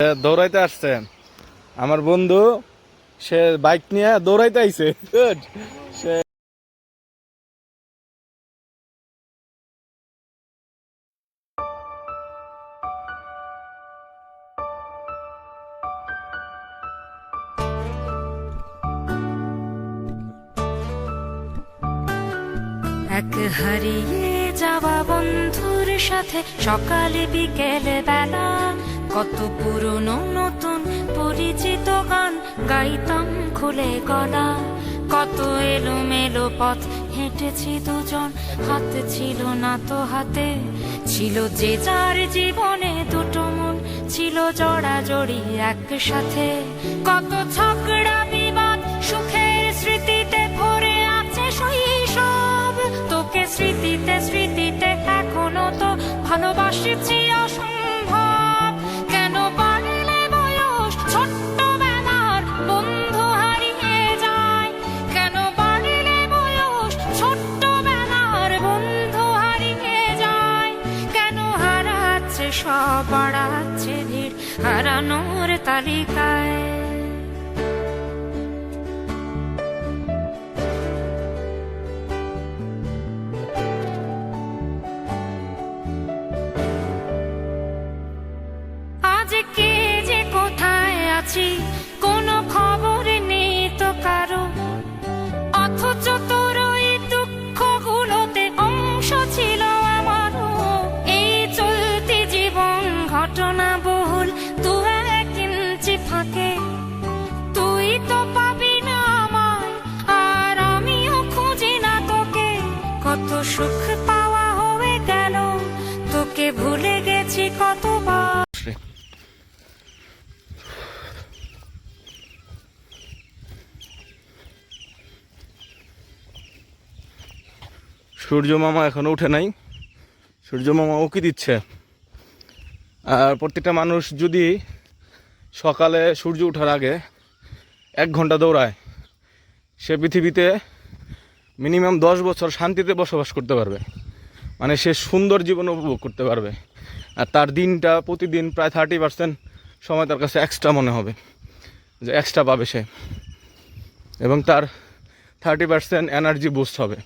দৌড়াইতে আসছে আমার বন্ধু। সে বাইক নিয়ে দৌড়াইতে আইছে। Good. সে এক হারিয়ে যাওয়া বন্ধুর সাথে সকালে বিকেলে বেলা কত পুরনো নতুন পরিচিত গান গাইতাম খুলে গলা। কত এলোমেলো পথ হেঁটেছি দুজন, হাতে ছিল না তো হাতে ছিল যে যার জীবনে দুটো মন ছিল জড়াজড়ি একসাথে। কত ঝগড়া বিবাদ সুখের স্মৃতিতে ভরে আছে শৈশব। তোকে স্মৃতিতে স্মৃতিতে এখনো তো ভালোবাসছি অসম্ভব। কেন বাড়লে বয়স ছোট্টবেলার বন্ধু হারিয়ে যায়? কেন বাড়লে বয়স ছোট্টবেলার বন্ধু হারিয়ে যায়? কেন হারাচ্ছে সব, বাড়াচ্ছে ভিড় হারানোর তালিকায়? আজ কে যে কোথায় আছি কোনো খবর নেই তো কারো, অথচ তোর ওই দুঃখগুলোতে অংশ ছিল আমারও। এই চলতি জীবন ঘটনা বহুল দু এক ইঞ্চি ফাঁকে তুই তো পাবি না আমায়, আর আমিও খুঁজি না তোকে। কত সুখ পাওয়া হয়ে গেল, তোকে ভুলে গেছি কতবার। সূর্য মামা এখনো উঠে নাই। সূর্য মামা উকি দিচ্ছে। আর প্রত্যেকটা মানুষ যদি সকালে সূর্য ওঠার আগে 1 ঘন্টা দৌড়ায়, সে পৃথিবীতে মিনিমাম 10 বছর শান্তিতে বসবাস করতে পারবে। মানে সে সুন্দর জীবন উপভোগ করতে পারবে। আর তার দিনটা প্রতিদিন প্রায় 30% সময় তার কাছে এক্সট্রা মনে হবে, যে এক্সট্রা পাবে সে, এবং তার 30% এনার্জি বুস্ট হবে।